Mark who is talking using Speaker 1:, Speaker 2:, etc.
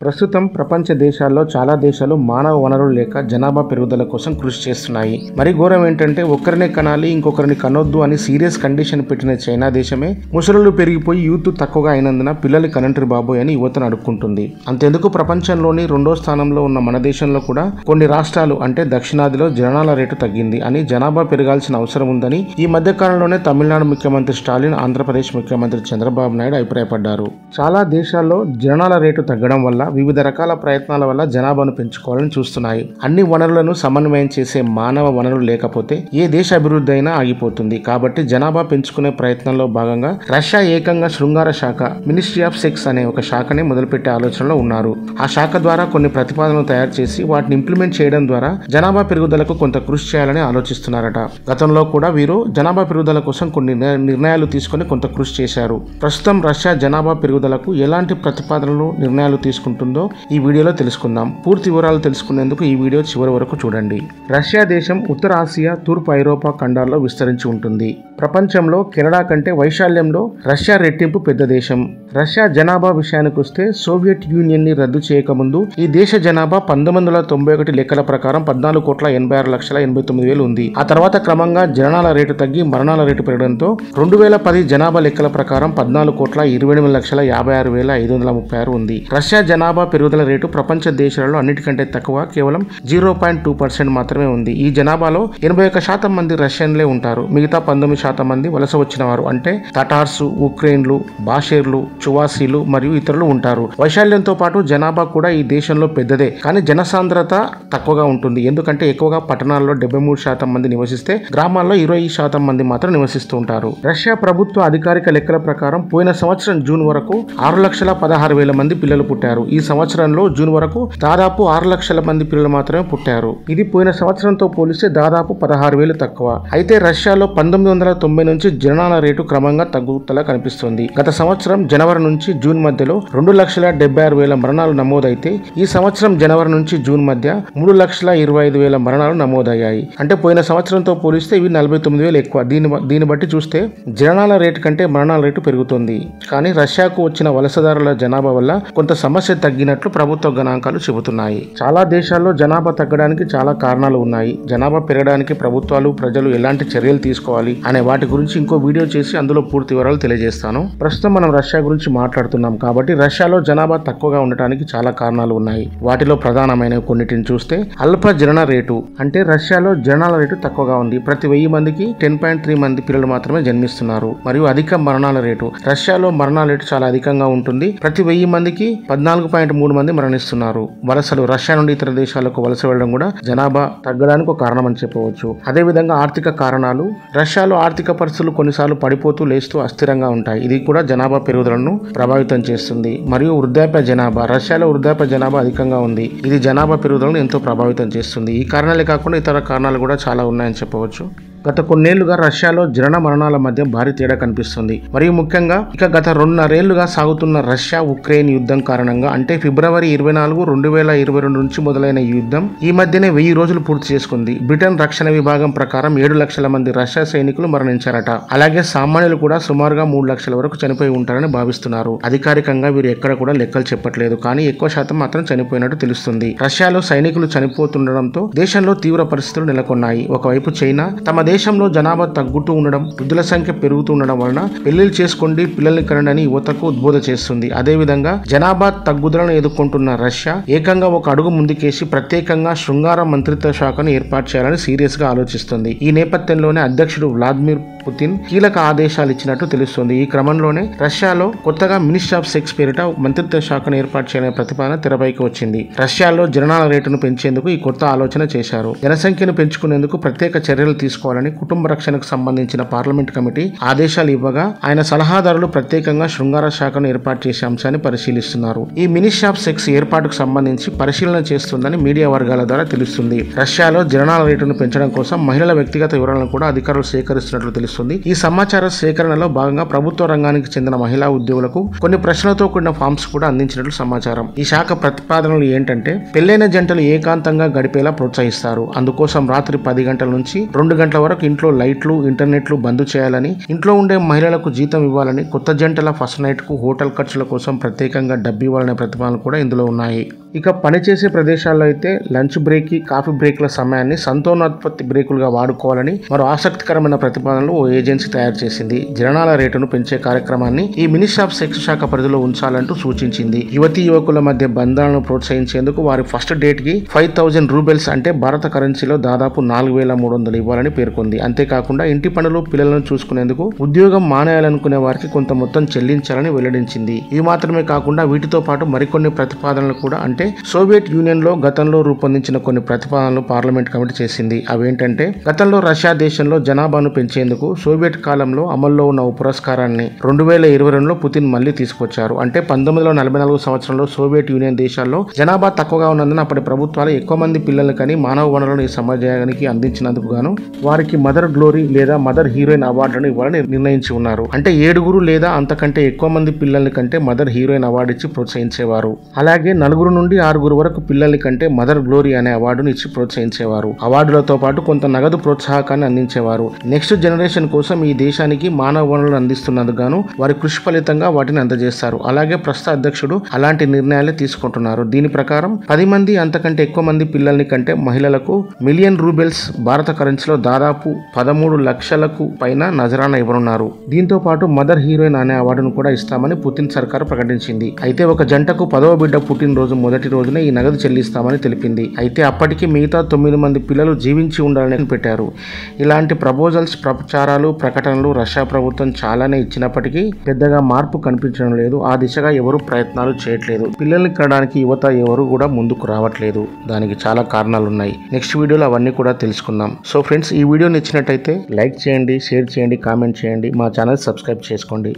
Speaker 1: ప్రస్తుతం ప్రపంచ దేశాల్లో చాలా దేశాలు మానవ వనరులు లేక జనాభా పెరుగుదల కోసం కృషి చేస్తున్నాయి. మరి ఘోరం ఏంటంటే ఒక్కరినే కనాలి ఇంకొకరిని కనొద్దు అని సీరియస్ కండిషన్ పెట్టిన చైనా దేశమే ముసలులు పెరిగిపోయి యూత్ తక్కువగా అయినందున పిల్లలు కనంట్రీ బాబోయ్ అని యువతను అడుక్కుంటుంది. అంతెందుకు ప్రపంచంలోని 2వ స్థానంలో ఉన్న మన దేశంలో కూడా కొన్ని రాష్ట్రాలు అంటే దక్షిణాదిలో జనాల రేటు తగ్గింది అని జనాభా పెరగాల్సిన అవసరం ఉందని ఈ మధ్య కాలంలోనే తమిళనాడు ముఖ్యమంత్రి స్టాలిన్, ఆంధ్రప్రదేశ్ ముఖ్యమంత్రి చంద్రబాబు నాయుడు అభిప్రాయపడ్డారు. చాలా దేశాల్లో జనాల రేటు తగ్గడం వల్ల వివిధ రకాల ప్రయత్నాల వల్ల జనాభాను పెంచుకోవాలని చూస్తున్నాయి. అన్ని వనరులను సమన్వయం చేసే మానవ వనరులు లేకపోతే ఏ దేశ అభివృద్ధి అయినా ఆగిపోతుంది. కాబట్టి జనాభా పెంచుకునే ప్రయత్నంలో భాగంగా రష్యా ఏకంగా శృంగార శాఖ మినిస్ట్రీ ఆఫ్ సెక్స్ అనే ఒక శాఖని మొదలుపెట్టే ఆలోచనలో ఉన్నారు. ఆ శాఖ ద్వారా కొన్ని ప్రతిపాదనలు తయారు చేసి వాటిని ఇంప్లిమెంట్ చేయడం ద్వారా జనాభా పెరుగుదలకు కొంత కృషి చేయాలని ఆలోచిస్తున్నారట. గతంలో కూడా వీరు జనాభా పెరుగుదల కోసం కొన్ని నిర్ణయాలు తీసుకుని కొంత కృషి చేశారు. ప్రస్తుతం రష్యా జనాభా పెరుగుదలకు ఎలాంటి ప్రతిపాదనలు, నిర్ణయాలు తీసుకుంటుందో ఈ వీడియోలో తెలుసుకుందాం. పూర్తి వివరాలు తెలుసుకునేందుకు ఈ వీడియో చివరి వరకు చూడండి. రష్యా దేశం ఉత్తర ఆసియా, తూర్పు ఐరోపా ఖండాల్లో విస్తరించి ఉంటుంది. ప్రపంచంలో కెనడా కంటే వైశాల్యంలో రష్యా రెట్టింపు పెద్ద దేశం. రష్యా జనాభా విషయానికి వస్తే సోవియట్ యూనియన్ ని రద్దు చేయకముందు ఈ దేశ జనాభా 1991 లెక్కల ప్రకారం 14,86,89,000 ఉంది. ఆ తర్వాత క్రమంగా జననాల రేటు తగ్గి మరణాల రేటు పెరగడంతో 2010 జనాభా లెక్కల ప్రకారం 14,28,56,536 ఉంది. రష్యా జనాభా పెరుగుదల రేటు ప్రపంచ దేశాలలో అన్నిటికంటే తక్కువ, కేవలం 0.2% మాత్రమే ఉంది. ఈ జనాభాలో 81% మంది రష్యన్లే ఉంటారు. మిగతా 19% మంది వలస వచ్చిన వారు అంటే తటార్స్, ఉక్రెయిన్లు, బాషేర్లు, చువాసీలు మరియు ఇతరులు ఉంటారు. వైశాల్యంతో పాటు జనాభా కూడా ఈ దేశంలో పెద్దదే, కానీ జనసాంద్రత తక్కువగా ఉంటుంది. ఎందుకంటే ఎక్కువగా పట్టణాల్లో 73% మంది నివసిస్తే గ్రామాల్లో 20% మంది మాత్రం నివసిస్తూ ఉంటారు. రష్యా ప్రభుత్వ అధికారిక లెక్కల ప్రకారం పోయిన సంవత్సరం జూన్ వరకు 6,16,000 మంది పిల్లలు పుట్టారు. ఈ సంవత్సరంలో జూన్ వరకు దాదాపు 6 లక్షల మంది పిల్లలు మాత్రమే పుట్టారు. ఇది పోయిన సంవత్సరంతో పోలిస్తే దాదాపు 16,000 తక్కువ. అయితే రష్యాలో 1990 నుంచి జననాల రేటు క్రమంగా తగ్గుతలా కనిపిస్తుంది. గత సంవత్సరం జనవరి నుంచి జూన్ మధ్యలో 2,76,000 మరణాలు నమోదైతే ఈ సంవత్సరం జనవరి నుంచి జూన్ మధ్య 3,25,000 మరణాలు నమోదయ్యాయి. అంటే పోయిన సంవత్సరంతో పోలిస్తే ఇవి 49,000 ఎక్కువ. దీన్ని బట్టి చూస్తే జననాల రేటు కంటే మరణాల రేటు పెరుగుతుంది. కానీ రష్యాకు వచ్చిన వలసదారుల జనాభా వల్ల కొంత సమస్య తగ్గినట్లు ప్రభుత్వ గణాంకాలు చెబుతున్నాయి. చాలా దేశాల్లో జనాభా తగ్గడానికి చాలా కారణాలు ఉన్నాయి. జనాభా పెరగడానికి ప్రభుత్వాలు, ప్రజలు ఎలాంటి చర్యలు తీసుకోవాలి అనే వాటి గురించి ఇంకో వీడియో చేసి అందులో పూర్తి వివరాలు తెలియజేస్తాను. ప్రస్తుతం మనం రష్యా గురించి మాట్లాడుతున్నాం కాబట్టి రష్యాలో జనాభా తక్కువగా ఉండటానికి చాలా కారణాలు ఉన్నాయి. వాటిలో ప్రధానమైన కొన్నిటిని చూస్తే అల్ప జనన రేటు అంటే రష్యాలో జననాల రేటు తక్కువగా ఉంది. ప్రతి 1000 మందికి 10.3 మంది పిల్లలు మాత్రమే జన్మిస్తున్నారు. మరియు అధిక మరణాల రేటు రష్యాలో మరణాల రేటు చాలా అధికంగా ఉంటుంది. ప్రతి 1000 మందికి 14.3 మంది మరణిస్తున్నారు. వలసలు రష్యా నుండి ఇతర దేశాలకు వలస వెళ్లడం కూడా జనాభా తగ్గడానికి ఒక కారణం అని చెప్పవచ్చు. అదేవిధంగా ఆర్థిక కారణాలు రష్యాలో ఆర్థిక పరిస్థితులు కొన్నిసార్లు పడిపోతూ లేస్తూ అస్థిరంగా ఉంటాయి. ఇది కూడా జనాభా పెరుగుదలను ప్రభావితం చేస్తుంది. మరియు వృద్ధాప్య జనాభా రష్యాలో వృద్ధాప్య జనాభా అధికంగా ఉంది. ఇది జనాభా పెరుగుదలను ఎంతో ప్రభావితం చేస్తుంది. ఈ కారణాలే కాకుండా ఇతర కారణాలు కూడా చాలా ఉన్నాయని చెప్పవచ్చు. గత కొన్నేళ్లుగా రష్యాలో జనన మరణాల మధ్య భారీ తేడా కనిపిస్తుంది. మరియు ముఖ్యంగా గత 2.5 ఏళ్లుగా సాగుతున్న రష్యా ఉక్రెయిన్ యుద్ధం కారణంగా అంటే ఫిబ్రవరి 24, 2022 నుంచి మొదలైన ఈ యుద్ధం ఈ మధ్యనే 1000 రోజులు పూర్తి చేసుకుంది. బ్రిటన్ రక్షణ విభాగం ప్రకారం 7 లక్షల మంది రష్యా సైనికులు మరణించారట. అలాగే సామాన్యులు కూడా సుమారుగా 3 లక్షల వరకు చనిపోయి ఉంటారని భావిస్తున్నారు. అధికారికంగా వీరు ఎక్కడ కూడా లెక్కలు చెప్పట్లేదు, కానీ ఎక్కువ శాతం మాత్రం చనిపోయినట్టు తెలుస్తుంది. రష్యాలో సైనికులు చనిపోతుండడంతో దేశంలో తీవ్ర పరిస్థితులు నెలకొన్నాయి. ఒకవైపు చైనా తమ దేశంలో జనాభా తగ్గుతూ ఉండడం, వృద్ధుల సంఖ్య పెరుగుతూ ఉండడం వలన పెళ్లిళ్ళు చేసుకోండి, పిల్లల్ని కనండి యువతకు ఉద్బోధ చేస్తుంది. అదేవిధంగా జనాభా తగ్గుదలను ఎదుర్కొంటున్న రష్యా ఏకంగా ఒక అడుగు ముందుకేసి ప్రత్యేకంగా శృంగార మంత్రిత్వ శాఖను ఏర్పాటు చేయాలని సీరియస్ గా ఆలోచిస్తుంది. ఈ నేపథ్యంలోనే అధ్యక్షుడు వ్లాదిమిర్ పుతిన్ కీలక ఆదేశాలు ఇచ్చినట్టు తెలుస్తుంది. ఈ క్రమంలోనే రష్యాలో కొత్తగా మినిస్ట్రీ ఆఫ్ సెక్స్ పేరిట మంత్రిత్వ శాఖను ఏర్పాటు చేయాలనే ప్రతిపాదన తెరపైకి వచ్చింది. రష్యాలో జననాల రేటును పెంచేందుకు ఈ కొత్త ఆలోచన చేశారు. జనసంఖ్యను పెంచుకునేందుకు ప్రత్యేక చర్యలు తీసుకోవాలని కుటుంబ రక్షణకు సంబంధించిన పార్లమెంట్ కమిటీ ఆదేశాలు ఇవ్వగా ఆయన సలహాదారులు ప్రత్యేకంగా శృంగార శాఖను ఏర్పాటు చేసే అంశాన్ని పరిశీలిస్తున్నారు. ఈ మినిస్ట్రీ ఆఫ్ సెక్స్ ఏర్పాటుకు సంబంధించి పరిశీలన చేస్తుందని మీడియా వర్గాల ద్వారా తెలుస్తుంది. రష్యాలో జననాల రేటును పెంచడం కోసం మహిళల వ్యక్తిగత వివరాలను కూడా అధికారులు సేకరిస్తున్నట్లు తెలుస్తుంది. ఈ సమాచార సేకరణలో భాగంగా ప్రభుత్వ రంగానికి చెందిన మహిళా ఉద్యోగులకు కొన్ని ప్రశ్నలతో కూడిన ఫామ్స్ కూడా అందించినట్లు సమాచారం. ఈ శాఖ ప్రతిపాదనలు ఏంటంటే పెళ్లైన జంటలు ఏకాంతంగా గడిపేలా ప్రోత్సహిస్తారు. అందుకోసం రాత్రి 10 గంటల నుంచి 2 గంటల వరకు ఇంట్లో లైట్లు ఇంటర్నెట్లు బంద్ చేయాలని, ఇంట్లో ఉండే మహిళలకు జీతం ఇవ్వాలని, కొత్త జంటల ఫస్ట్ నైట్ కు హోటల్ ఖర్చుల కోసం ప్రత్యేకంగా డబ్బు ఇవ్వాలనే ప్రతిపాదనలు కూడా ఇందులో ఉన్నాయి. ఇక పనిచేసే ప్రదేశాల్లో అయితే లంచ్ బ్రేక్ కి కాఫీ బ్రేక్ల సమయాన్ని సంతానోత్పత్తి బ్రేకులుగా వాడుకోవాలని మరో ఆసక్తికరమైన ప్రతిపాదనలు ఓ ఏజెన్సీ తయారు చేసింది. జననాల రేటును పెంచే కార్యక్రమాన్ని ఈ మినిస్ట్రీ ఆఫ్ సెక్స్ శాఖ పరిధిలో ఉంచాలంటూ సూచించింది. యువతీ యువకుల మధ్య బంధాలను ప్రోత్సహించేందుకు వారి ఫస్ట్ డేట్ కి 5000 రూబెల్స్ అంటే భారత కరెన్సీలో దాదాపు 4300 ఇవ్వాలని పేర్కొంది. అంతేకాకుండా ఇంటి పనులు పిల్లలను చూసుకునేందుకు ఉద్యోగం మానేయాలనుకునే వారికి కొంత మొత్తం చెల్లించాలని వెల్లడించింది. ఇవి మాత్రమే కాకుండా వీటితో పాటు మరికొన్ని ప్రతిపాదనలు కూడా, అంటే సోవియట్ యూనియన్ లో గతంలో రూపొందించిన కొన్ని ప్రతిపాదనలు పార్లమెంట్ కమిటీ చేసింది. అవేంటంటే గతంలో రష్యా దేశంలో జనాభాను పెంచేందుకు సోవియట్ కాలంలో అమల్లో ఉన్న ఓ పురస్కారాన్ని 2022లో పుతిన్ మళ్లీ తీసుకొచ్చారు. అంటే 1944 సంవత్సరంలో సోవియట్ యూనియన్ దేశాల్లో జనాభా తక్కువగా ఉన్నందున అప్పటి ప్రభుత్వాలు ఎక్కువ మంది పిల్లలు కానీ మానవ వనరులను ఈ సమాజానికి అందించినందుకు గాను వారికి మదర్ గ్లోరీ లేదా మదర్ హీరోయిన్ అవార్డును ఇవ్వాలని నిర్ణయించి ఉన్నారు. అంటే 7 లేదా అంతకంటే ఎక్కువ మంది పిల్లల కంటే మదర్ హీరోయిన్ అవార్డు ఇచ్చి ప్రోత్సహించేవారు. అలాగే 4 నుండి 6 వరకు పిల్లల కంటే మదర్ గ్లోరీ అనే అవార్డును ఇచ్చి ప్రోత్సహించేవారు. అవార్డులతో పాటు కొంత నగదు ప్రోత్సాహకాన్ని అందించేవారు. నెక్స్ట్ జనరేషన్ కోసం ఈ దేశానికి మానవ వనరులను అందిస్తున్నందుకు గాను వారి కృషి ఫలితంగా వాటిని అందజేస్తారు. అలాగే ప్రస్తుత అధ్యక్షుడు అలాంటి నిర్ణయాలే తీసుకుంటున్నారు. దీని ప్రకారం 10 మంది అంతకంటే ఎక్కువ మంది పిల్లల్ని కంటే మహిళలకు మిలియన్ రూబెల్స్ భారత కరెన్సీలో దాదాపు 13 లక్షలకు పైన నజరానా ఇవ్వనున్నారు. దీంతో పాటు మదర్ హీరోయిన్ అనే అవార్డును కూడా ఇస్తామని పుతిన్ సర్కారు ప్రకటించింది. అయితే ఒక జంటకు 10వ బిడ్డ పుట్టినరోజు మొదటి రోజునే ఈ నగదు చెల్లిస్తామని తెలిపింది. అయితే అప్పటికి మిగతా 9 మంది పిల్లలు జీవించి ఉండాలని పెట్టారు. ఇలాంటి ప్రపోజల్స్, ప్రచారాలు, ప్రకటనలు రష్యా ప్రభుత్వం చాలానే ఇచ్చినప్పటికీ పెద్దగా మార్పు కనిపించడం లేదు. ఆ దిశగా ఎవరు ప్రయత్నాలు చేయట్లేదు. పిల్లల్ని కనడానికి యువత ఎవరు కూడా ముందుకు రావట్లేదు. దానికి చాలా కారణాలు ఉన్నాయి. నెక్స్ట్ వీడియోలో అవన్నీ కూడా తెలుసుకుందాం. సో ఫ్రెండ్స్, ఈ వీడియో నచ్చినట్టయితే లైక్ చేయండి, షేర్ చేయండి, కామెంట్ చేయండి. మా ఛానల్ సబ్స్క్రైబ్ చేసుకోండి.